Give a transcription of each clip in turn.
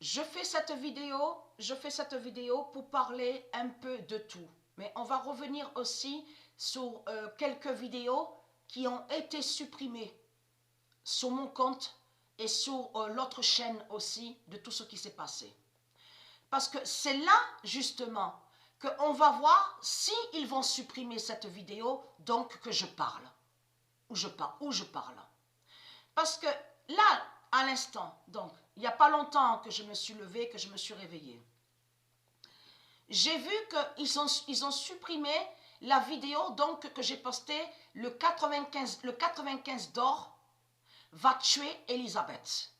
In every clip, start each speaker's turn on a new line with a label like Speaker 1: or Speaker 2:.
Speaker 1: je fais cette vidéo pour parler un peu de tout. Mais on va revenir aussi sur quelques vidéos qui ont été supprimées sur mon compte et sur l'autre chaîne aussi de tout ce qui s'est passé. Parce que c'est là, justement, qu'on va voir si ils vont supprimer cette vidéo, donc que je parle. Où je parle. Parce que là, à l'instant, donc, il n'y a pas longtemps que je me suis levée, que je me suis réveillée. J'ai vu qu'ils ont supprimé la vidéo donc, que j'ai postée, le 95 d'or va tuer Elisabeth.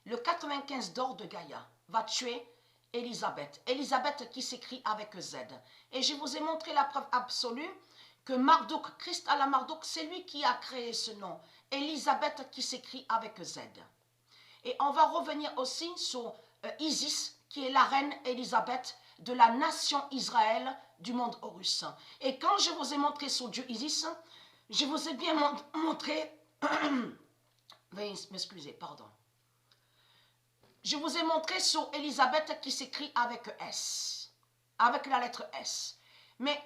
Speaker 1: Le 95 d'or de Gaïa va tuer Elisabeth. Elisabeth qui s'écrit avec Z. Et je vous ai montré la preuve absolue que Marduk, Christ à la Marduk, c'est lui qui a créé ce nom. Elisabeth qui s'écrit avec Z. Et on va revenir aussi sur Isis, qui est la reine Elisabeth de la nation Israël du monde Horus. Et quand je vous ai montré sur Dieu Isis, je vous ai bien montré... Veuillez m'excuser, pardon. Je vous ai montré sur Elisabeth qui s'écrit avec S, avec la lettre S. Mais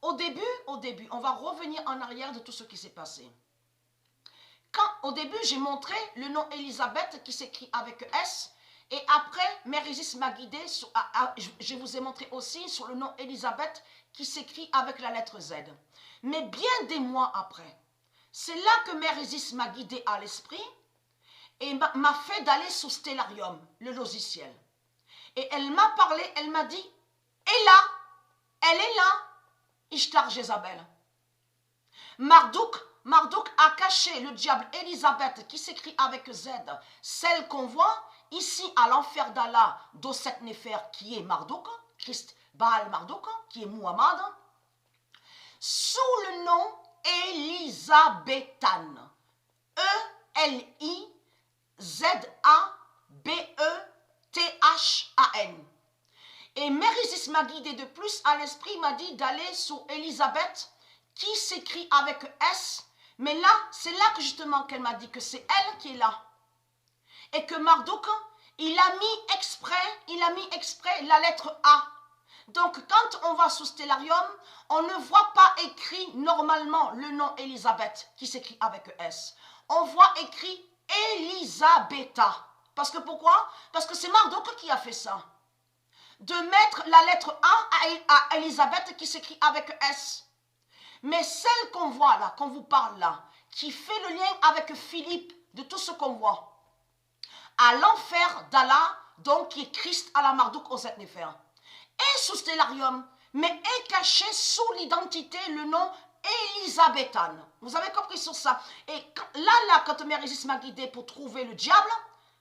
Speaker 1: au début, on va revenir en arrière de tout ce qui s'est passé. Au début, j'ai montré le nom Elisabeth qui s'écrit avec S, et après, Mère Isis m'a guidé, je vous ai montré aussi sur le nom Elisabeth qui s'écrit avec la lettre Z. Mais bien des mois après, c'est là que Mère Isis m'a guidé à l'esprit et m'a fait d'aller sous Stellarium, le logiciel. Et elle m'a parlé, elle m'a dit, elle est là, Ishtar Jézabel. Marduk a caché le diable Elisabeth qui s'écrit avec Z, celle qu'on voit ici à l'enfer d'Allah d'Osset Néfer qui est Marduk, Christ Baal Marduk, qui est Muhammad, sous le nom Elisabethan. E-L-I-Z-A-B-E-T-H-A-N. Et Mère Isis m'a guidé de plus à l'esprit, m'a dit d'aller sur Elisabeth qui s'écrit avec S. Mais là, c'est là que justement qu'elle m'a dit que c'est elle qui est là. Et que Marduk, il a mis exprès la lettre A. Donc, quand on va sous Stellarium, on ne voit pas écrit normalement le nom Elisabeth qui s'écrit avec S. On voit écrit Elisabetta. Parce que pourquoi? Parce que c'est Marduk qui a fait ça. De mettre la lettre A à Elisabeth qui s'écrit avec S. Mais celle qu'on voit là, qu'on vous parle là, qui fait le lien avec Philippe, de tout ce qu'on voit, à l'enfer d'Allah, donc qui est Christ à la Marduk aux Néfer, et sous Stellarium, mais est caché sous l'identité, le nom Elisabethan. Vous avez compris sur ça? Et là, quand Mère Isis m'a guidé pour trouver le diable,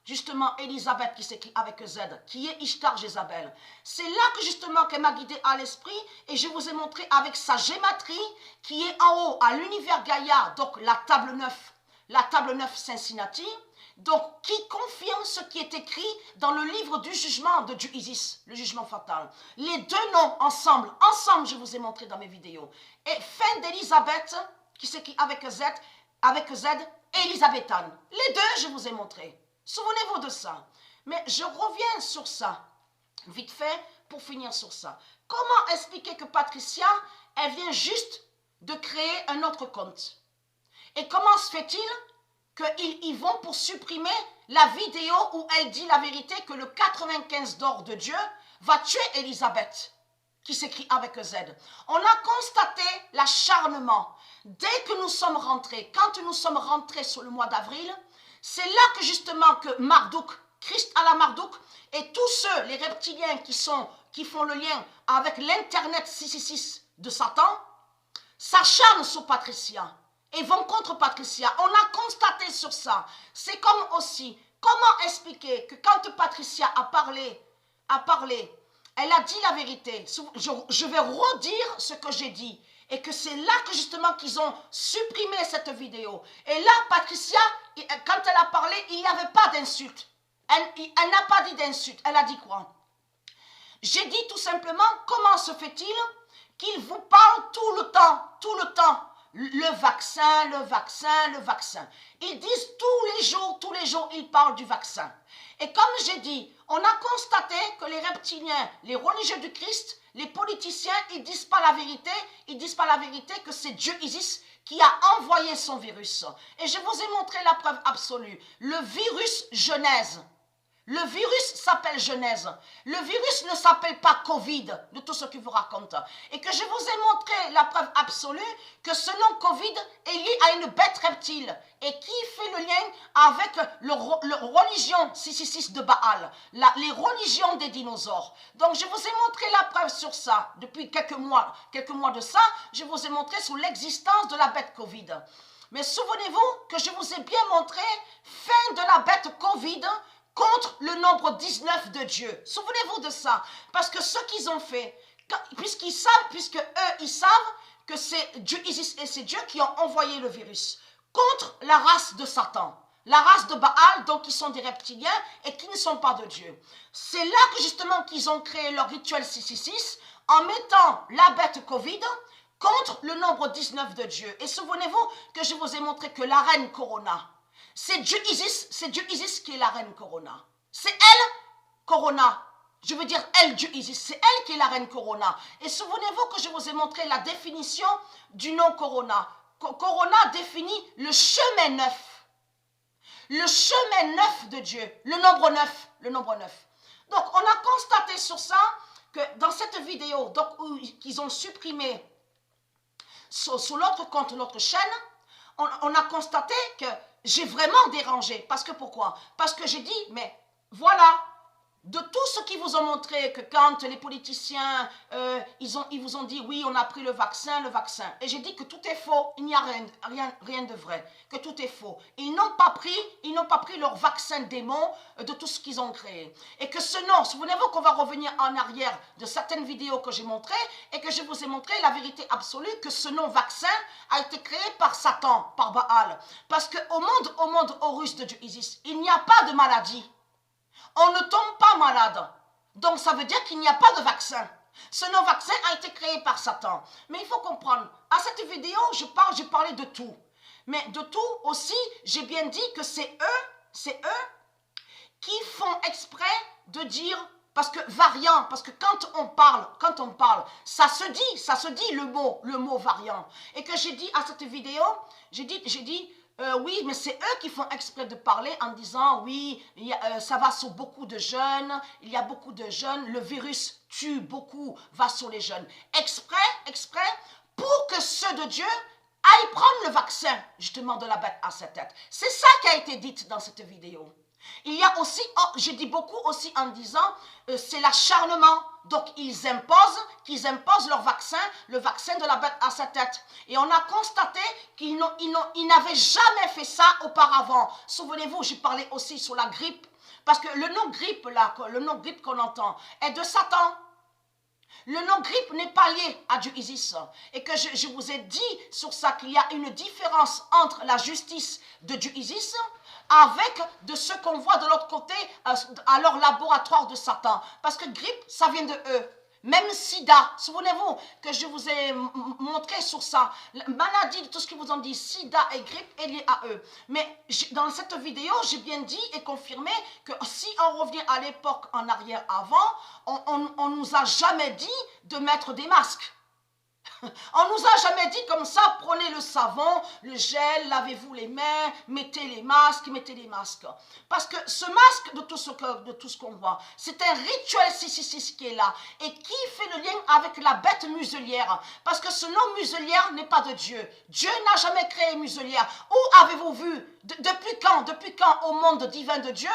Speaker 1: justement Elisabeth qui s'écrit avec Z, qui est Ishtar Jézabel, c'est là que justement qu'elle m'a guidé à l'esprit et je vous ai montré avec sa gématrie qui est en haut à l'univers Gaïa, donc la table 9 Cincinnati, donc qui confirme ce qui est écrit dans le livre du jugement de Dieu Isis, le jugement fatal. Les deux noms ensemble je vous ai montré dans mes vidéos. Et fin d'Elisabeth, qui s'écrit avec Z, Elisabethan. Les deux, je vous ai montré. Souvenez-vous de ça. Mais je reviens sur ça, vite fait, pour finir sur ça. Comment expliquer que Patricia, elle vient juste de créer un autre compte? Et comment se fait-il qu'ils vont pour supprimer la vidéo où elle dit la vérité que le 95 d'or de Dieu va tuer Elisabeth, qui s'écrit avec Z. On a constaté l'acharnement. Dès que nous sommes rentrés, quand nous sommes rentrés sur le mois d'avril, c'est là que justement que Marduk, Christ à la Marduk, et tous ceux, les reptiliens qui font le lien avec l'internet 666 de Satan, s'acharnent sur Patricia et vont contre Patricia. On a constaté sur ça. C'est comme aussi, comment expliquer que quand Patricia a parlé, elle a dit la vérité. Je vais redire ce que j'ai dit. Et que c'est là que justement qu'ils ont supprimé cette vidéo. Et là, Patricia, quand elle a parlé, il n'y avait pas d'insulte. Elle n'a pas dit d'insulte. Elle a dit quoi? J'ai dit tout simplement, comment se fait-il qu'ils vous parlent tout le temps, le vaccin. Ils disent tous les jours, ils parlent du vaccin. Et comme j'ai dit, On a constaté que les reptiliens, les religieux du Christ, les politiciens, ils disent pas la vérité. Ils disent pas la vérité que c'est Dieu Isis qui a envoyé son virus. Et je vous ai montré la preuve absolue. Le virus Genèse. Le virus s'appelle Genèse. Le virus ne s'appelle pas Covid, de tout ce qu'il vous raconte. Et que je vous ai montré la preuve absolue que ce nom Covid est lié à une bête reptile. Et qui fait le lien avec le religion 666 de Baal, les religions des dinosaures. Donc je vous ai montré la preuve sur ça. Depuis quelques mois de ça, je vous ai montré sur l'existence de la bête Covid. Mais souvenez-vous que je vous ai bien montré fin de la bête Covid contre le nombre 19 de Dieu. Souvenez-vous de ça. Parce que ce qu'ils ont fait, puisque eux, ils savent que c'est Dieu Isis et c'est Dieu qui ont envoyé le virus contre la race de Satan. La race de Baal, donc qui sont des reptiliens et qui ne sont pas de Dieu. C'est là que justement qu'ils ont créé leur rituel 666 en mettant la bête Covid contre le nombre 19 de Dieu. Et souvenez-vous que je vous ai montré que la reine Corona, c'est Dieu Isis qui est la reine Corona. C'est elle, Corona. Je veux dire, elle, Dieu Isis, c'est elle qui est la reine Corona. Et souvenez-vous que je vous ai montré la définition du nom Corona. Corona définit le chemin neuf. Le chemin neuf de Dieu. Le nombre 9. Le nombre 9. Donc, on a constaté sur ça que dans cette vidéo, donc, qu'ils ont supprimé sur l'autre compte, notre chaîne, on a constaté que j'ai vraiment dérangé. Parce que pourquoi? Parce que j'ai dit, mais voilà, de tout ce qu'ils vous ont montré, que quand les politiciens, ils vous ont dit, oui, on a pris le vaccin. Et j'ai dit que tout est faux, il n'y a rien de vrai, que tout est faux. Ils n'ont pas pris leur vaccin démon de tout ce qu'ils ont créé. Et que ce nom, souvenez-vous qu'on va revenir en arrière de certaines vidéos que j'ai montrées, et que je vous ai montré la vérité absolue, que ce nom vaccin a été créé par Satan, par Baal. Parce qu'au monde Horus de Dieu Isis, il n'y a pas de maladie. On ne tombe pas malade. Donc ça veut dire qu'il n'y a pas de vaccin. Ce non-vaccin a été créé par Satan. Mais il faut comprendre, à cette vidéo, j'ai parlé de tout. Mais de tout aussi, j'ai bien dit que c'est eux qui font exprès de dire, parce que variant, parce que quand on parle, ça se dit le mot variant. Et que j'ai dit à cette vidéo, j'ai dit, oui, mais c'est eux qui font exprès de parler en disant, oui, ça va sur beaucoup de jeunes, il y a beaucoup de jeunes, le virus tue beaucoup, va sur les jeunes. Exprès, pour que ceux de Dieu aillent prendre le vaccin, justement, de la bête à sa tête. C'est ça qui a été dit dans cette vidéo. Il y a aussi, j'ai dit beaucoup aussi en disant, c'est l'acharnement. Donc, qu'ils imposent leur vaccin, le vaccin de la bête à sa tête. Et on a constaté qu'ils n'avaient jamais fait ça auparavant. Souvenez-vous, j'ai parlé aussi sur la grippe. Parce que le nom grippe, là, le nom grippe qu'on entend, est de Satan. Le nom grippe n'est pas lié à Dieu Isis. Et que je vous ai dit sur ça qu'il y a une différence entre la justice de Dieu Isis avec de ce qu'on voit de l'autre côté à leur laboratoire de Satan. Parce que grippe, ça vient de eux. Même sida, souvenez-vous que je vous ai montré sur ça, la maladie de tout ce qu'ils vous ont dit, sida et grippe est lié à eux. Mais dans cette vidéo, j'ai bien dit et confirmé que si on revient à l'époque en arrière avant, on nous a jamais dit de mettre des masques. On nous a jamais dit comme ça, prenez le savon, le gel, lavez-vous les mains, mettez les masques. Parce que ce masque de tout ce qu'on voit, c'est un rituel 666 qui est là et qui fait le lien avec la bête muselière. Parce que ce nom muselière n'est pas de Dieu. Dieu n'a jamais créé muselière. Où avez-vous vu, depuis quand au monde divin de Dieu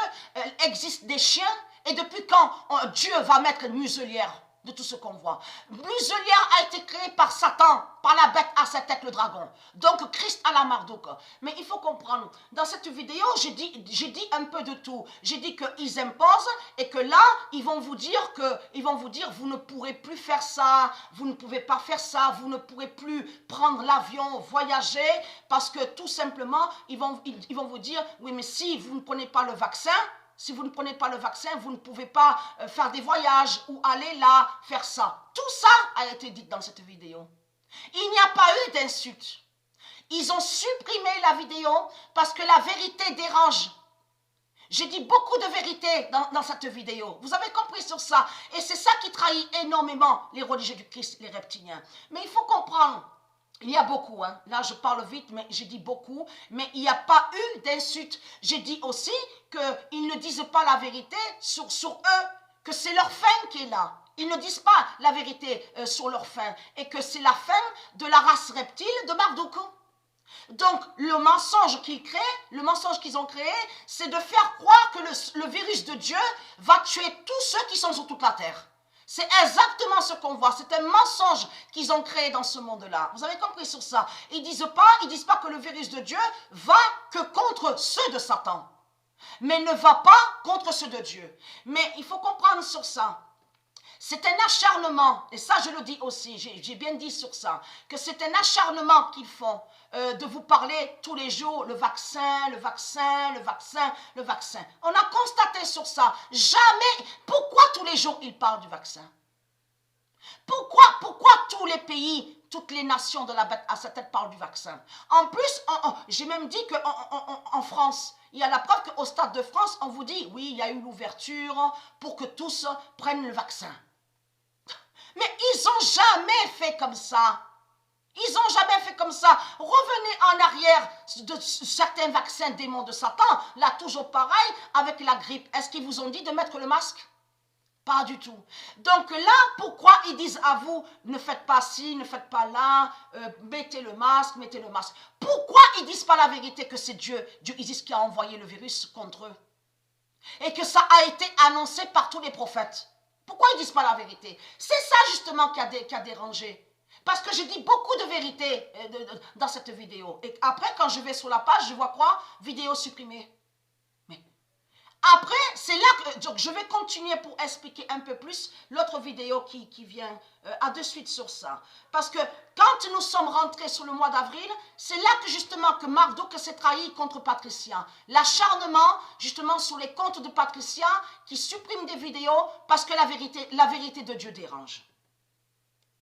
Speaker 1: existent des chiens et depuis quand Dieu va mettre une muselière? De tout ce qu'on voit. Muselière a été créé par Satan, par la bête à sa tête, le dragon. Donc Christ à la Marduk. Mais il faut comprendre, dans cette vidéo, j'ai dit un peu de tout. J'ai dit qu'ils imposent et que là, ils vont vous dire, vous ne pourrez plus faire ça, vous ne pouvez pas faire ça, vous ne pourrez plus prendre l'avion, voyager, parce que tout simplement, ils vont vous dire, oui, mais si vous ne prenez pas le vaccin, vous ne pouvez pas faire des voyages ou aller là, faire ça. Tout ça a été dit dans cette vidéo. Il n'y a pas eu d'insulte. Ils ont supprimé la vidéo parce que la vérité dérange. J'ai dit beaucoup de vérité dans cette vidéo. Vous avez compris sur ça. Et c'est ça qui trahit énormément les religieux du Christ, les reptiliens. Mais il faut comprendre, il y a beaucoup, hein. Là je parle vite, mais j'ai dit beaucoup, mais il n'y a pas eu d'insulte. J'ai dit aussi qu'ils ne disent pas la vérité sur eux, que c'est leur fin qui est là. Ils ne disent pas la vérité sur leur fin, et que c'est la fin de la race reptile de Marduk. Donc, le mensonge qu'ils créent, le mensonge qu'ils ont créé, c'est de faire croire que le virus de Dieu va tuer tous ceux qui sont sur toute la terre. C'est exactement ce qu'on voit. C'est un mensonge qu'ils ont créé dans ce monde-là. Vous avez compris sur ça? Ils disent pas que le virus de Dieu va que contre ceux de Satan, mais ne va pas contre ceux de Dieu. Mais il faut comprendre sur ça. C'est un acharnement, et ça je le dis aussi, j'ai bien dit sur ça, que c'est un acharnement qu'ils font de vous parler tous les jours, le vaccin, le vaccin, le vaccin, le vaccin. On a constaté sur ça, jamais, pourquoi tous les jours ils parlent du vaccin? Pourquoi tous les pays, toutes les nations de la bête à sa tête parlent du vaccin? En plus, j'ai même dit qu'en France, il y a la preuve qu'au Stade de France, on vous dit, oui, il y a eu l'ouverture pour que tous prennent le vaccin. Mais ils n'ont jamais fait comme ça. Ils n'ont jamais fait comme ça. Revenez en arrière de certains vaccins démons de Satan. Là, toujours pareil, avec la grippe. Est-ce qu'ils vous ont dit de mettre le masque? Pas du tout. Donc là, pourquoi ils disent à vous, ne faites pas ci, ne faites pas là, mettez le masque, mettez le masque. Pourquoi ils ne disent pas la vérité que c'est Dieu Isis qui a envoyé le virus contre eux? Et que ça a été annoncé par tous les prophètes. Pourquoi ils ne disent pas la vérité? C'est ça justement qui a dérangé. Parce que j'ai dit beaucoup de vérité dans cette vidéo. Et après, quand je vais sur la page, je vois quoi? Vidéo supprimée. Mais après, c'est là que donc, je vais continuer pour expliquer un peu plus l'autre vidéo qui vient à de suite sur ça. Parce que quand nous sommes rentrés sur le mois d'avril, c'est là que justement que Marduk s'est trahi contre Patricia. L'acharnement justement sur les comptes de Patricia qui supprime des vidéos parce que la vérité de Dieu dérange.